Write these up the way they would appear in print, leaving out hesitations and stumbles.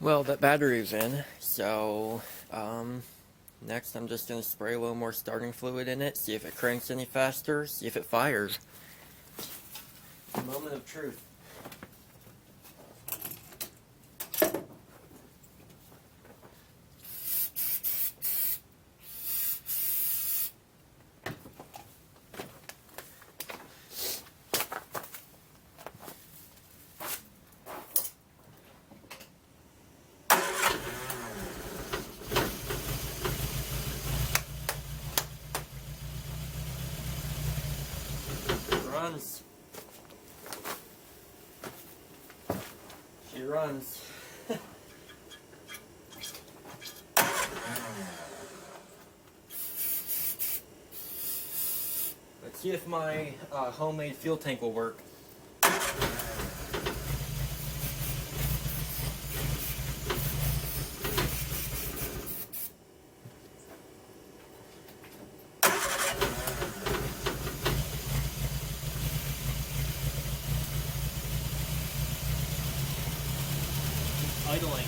Well, that battery's in, so next I'm just going to spray a little more starting fluid in it, see if it cranks any faster, see if it fires. Moment of truth. Runs. She runs. Let's see if my homemade fuel tank will work. Idling.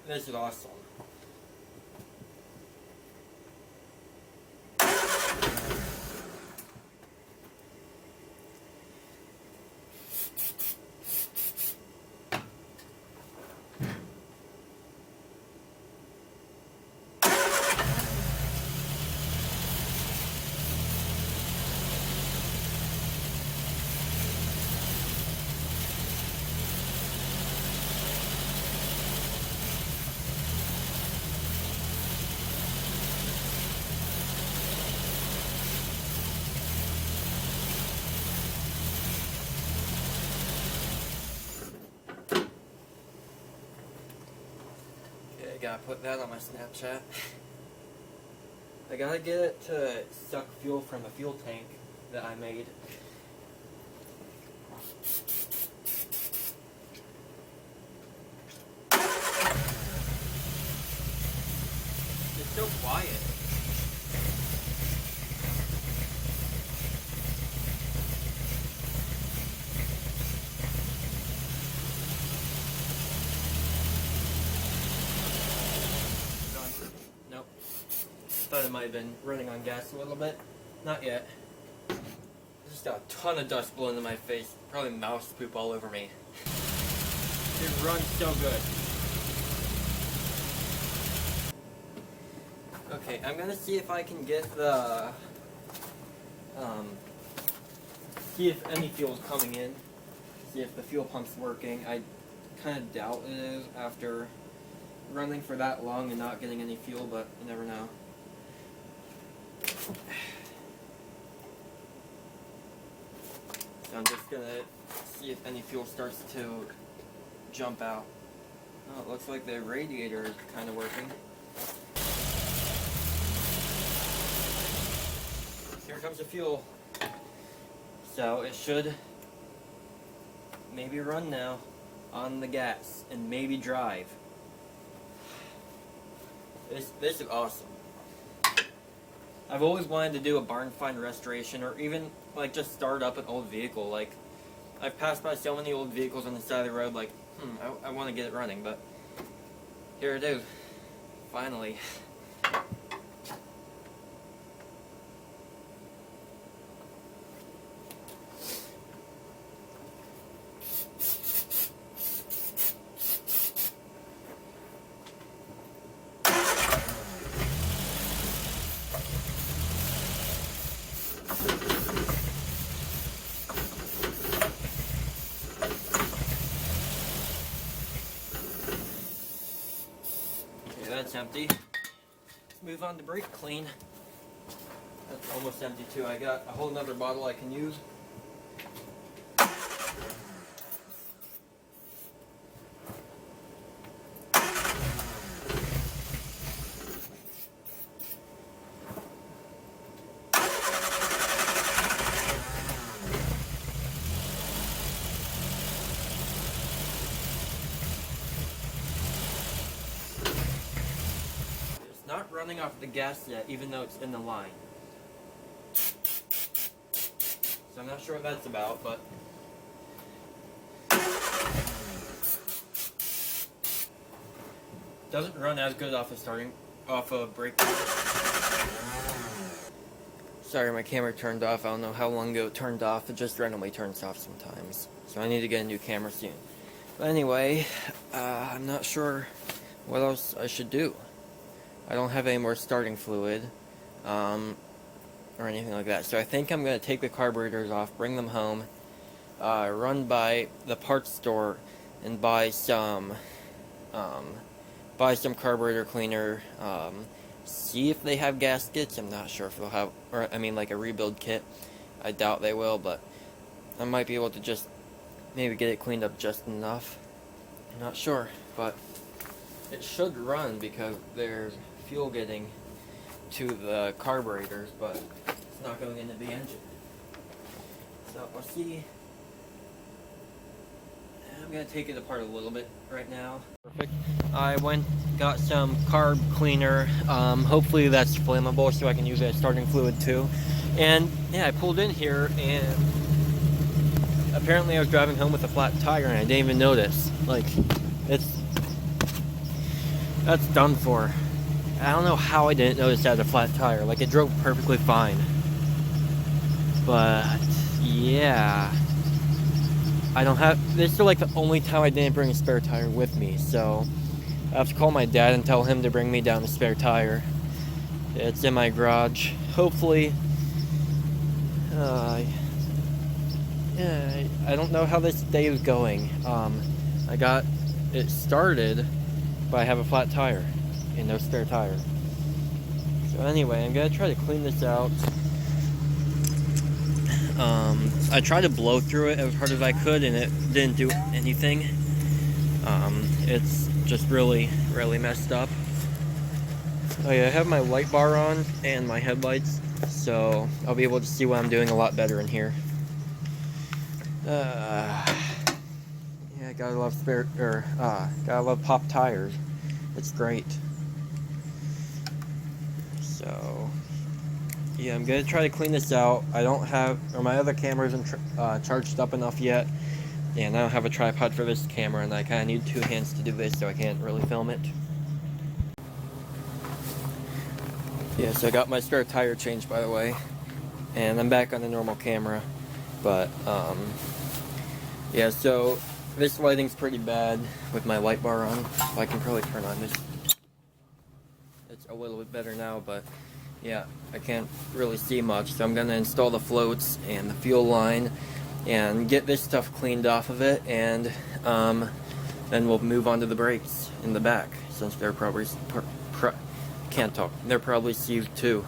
This is awesome. I gotta put that on my Snapchat. I gotta get it to suck fuel from a fuel tank that I made. It's so quiet. Nope. Thought it might have been running on gas a little bit. Not yet. Just got a ton of dust blowing in my face. Probably mouse poop all over me. It runs so good. Okay, I'm gonna see if I can get the see if any fuel is coming in. See if the fuel pump's working. I kind of doubt it is after running for that long and not getting any fuel, but you never know. So I'm just gonna see if any fuel starts to jump out. Oh, it looks like the radiator is kind of working. Here comes the fuel. So it should maybe run now on the gas and maybe drive. This is awesome. I've always wanted to do a barn find restoration, or even like just start up an old vehicle. Like, I've passed by so many old vehicles on the side of the road, like, I want to get it running, but here it is, finally. That's empty. Let's move on to brake clean. That's almost empty too. I got a whole nother bottle I can use. turning off the gas yet, even though it's in the line. So I'm not sure what that's about, but doesn't run as good off of brake. Sorry, my camera turned off. I don't know how long ago it turned off. It just randomly turns off sometimes. So I need to get a new camera soon. But anyway, I'm not sure what else I should do. I don't have any more starting fluid, or anything like that. So I think I'm going to take the carburetors off, bring them home, run by the parts store and buy some carburetor cleaner, see if they have gaskets. I'm not sure if they'll have, or I mean like a rebuild kit. I doubt they will, but I might be able to just maybe get it cleaned up just enough. I'm not sure, but it should run because there's fuel getting to the carburetors, but it's not going into the engine. So we'll see. I'm going to take it apart a little bit right now. Perfect. I got some carb cleaner. Hopefully that's flammable so I can use it as starting fluid too. And yeah, I pulled in here and apparently I was driving home with a flat tire and I didn't even notice. Like, that's done for. I don't know how I didn't notice that had a flat tire. Like, it drove perfectly fine. But yeah, this is like the only time I didn't bring a spare tire with me, so I have to call my dad and tell him to bring me down a spare tire. It's in my garage. Hopefully, yeah, I don't know how this day is going. I got it started, but I have a flat tire and no spare tire. So anyway, I'm gonna try to clean this out. I tried to blow through it as hard as I could and it didn't do anything. It's just really messed up. Oh yeah, I have my light bar on and my headlights, so I'll be able to see what I'm doing a lot better in here. Yeah, gotta love gotta love pop tires. It's great. So yeah, I'm gonna try to clean this out. I don't have, or my other camera isn't charged up enough yet, and I don't have a tripod for this camera, and I kind of need two hands to do this, so I can't really film it. Yeah, so I got my spare tire changed, by the way, and I'm back on the normal camera, but yeah, so this lighting's pretty bad with my light bar on. I can probably turn on this. It's a little bit better now, but yeah, I can't really see much, so I'm going to install the floats and the fuel line and get this stuff cleaned off of it, and then we'll move on to the brakes in the back, since they're probably, can't talk, they're probably seized too.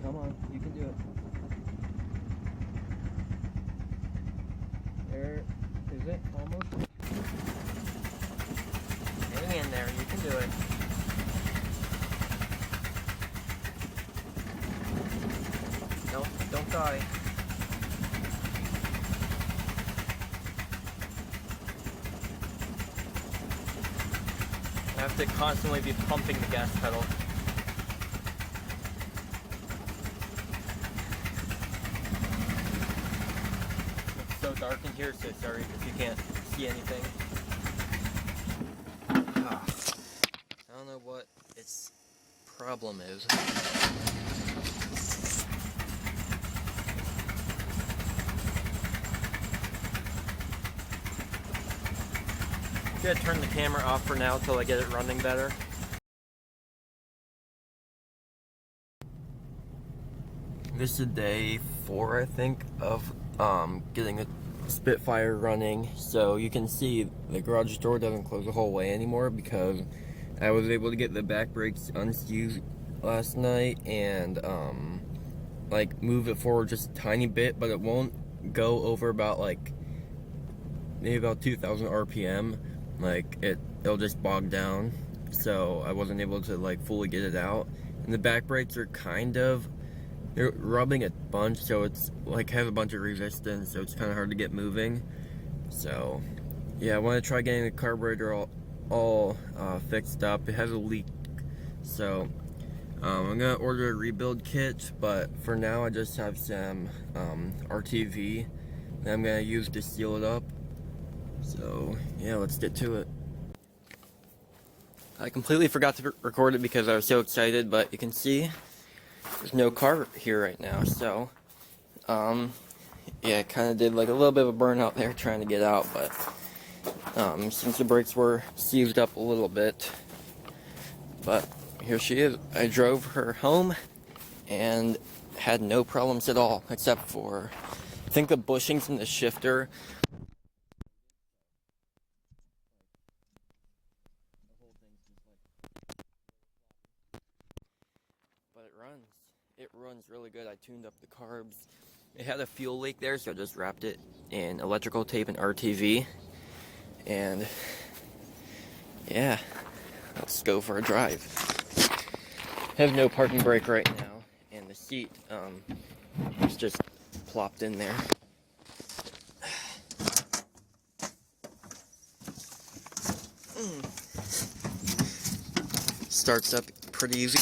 Come on, you can do it. There, is it? Almost? Hang in there, you can do it. No, don't die. I have to constantly be pumping the gas pedal. Dark in here, so sorry if you can't see anything. I don't know what its problem is. I'm gonna turn the camera off for now until I get it running better. This is day 4, I think, of getting a Spitfire running. So you can see the garage door doesn't close the whole way anymore because I was able to get the back brakes unseized last night, and like move it forward just a tiny bit, but it won't go over about like maybe about 2,000 RPM. Like it'll just bog down, so I wasn't able to like fully get it out. And the back brakes are they're rubbing a bunch, so it's like has a bunch of resistance, so it's kind of hard to get moving. So yeah, I want to try getting the carburetor all fixed up. It has a leak, so I'm gonna order a rebuild kit, but for now I just have some RTV that I'm gonna use to seal it up. So yeah, let's get to it. I completely forgot to record it because I was so excited, but you can see there's no car here right now. So yeah, it kind of did like a little bit of a burnout there trying to get out, but since the brakes were seized up a little bit. But here she is. I drove her home and had no problems at all, except for I think the bushings in the shifter. But it runs really good. I tuned up the carbs. It had a fuel leak there, so I just wrapped it in electrical tape and RTV. And yeah, let's go for a drive. I have no parking brake right now, and the seat is just plopped in there. Starts up pretty easy.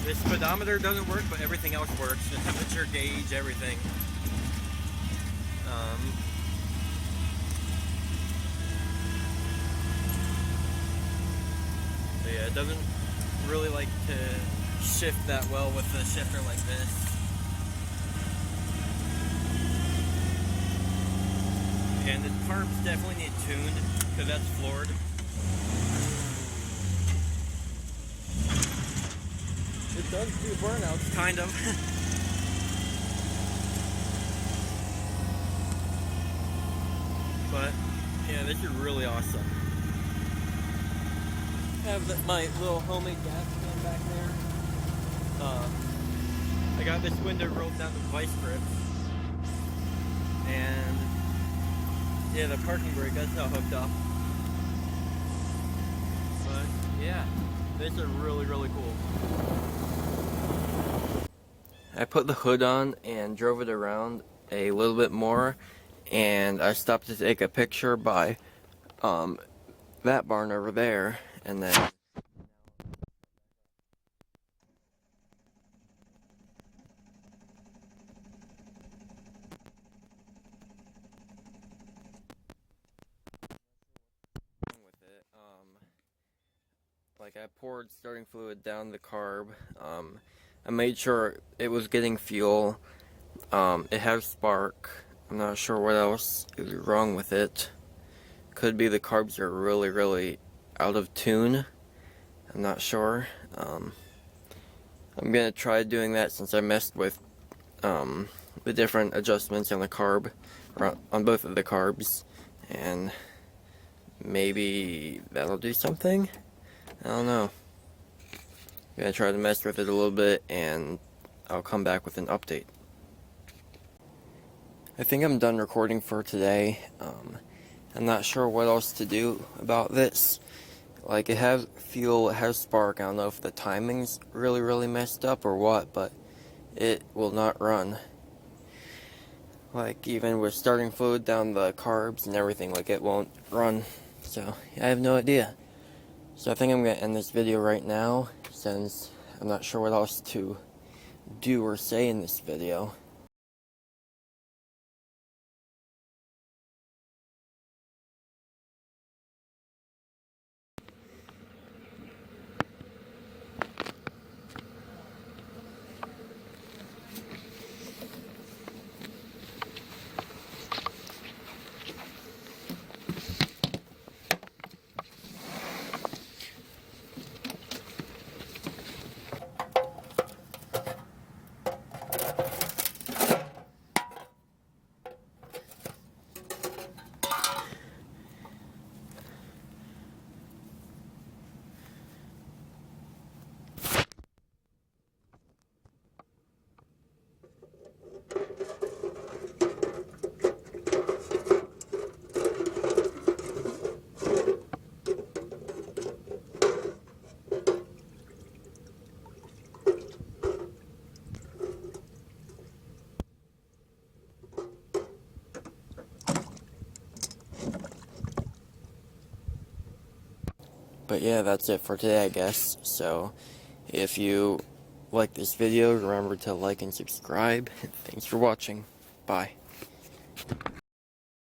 The speedometer doesn't work, but everything else works. The temperature gauge, everything. So yeah, it doesn't really like to shift that well with a shifter like this. And the carbs definitely need tuned, because that's floored. It does do burnouts, kind of. But yeah, this is really awesome. I have my little homemade gas can back there. I got this window rolled down with vice grips. And yeah, the parking brake, that's not hooked up. But yeah, this is really, really cool. I put the hood on and drove it around a little bit more, and I stopped to take a picture by that barn over there, and then with it, like I poured starting fluid down the carb. I made sure it was getting fuel. It has spark. I'm not sure what else is wrong with it. Could be the carbs are really, really out of tune. I'm not sure. I'm gonna try doing that since I messed with the different adjustments on the carb, on both of the carbs, and maybe that'll do something. I don't know. I'm gonna try to mess with it a little bit, and I'll come back with an update. I think I'm done recording for today. I'm not sure what else to do about this. Like, it has fuel, it has spark. I don't know if the timing's really, really messed up or what, but it will not run. Like, even with starting fluid down the carbs and everything, like, it won't run. So, I have no idea. So I think I'm going to end this video right now, since I'm not sure what else to do or say in this video. But yeah, that's it for today, I guess. So, if you like this video, remember to like and subscribe. Thanks for watching. Bye.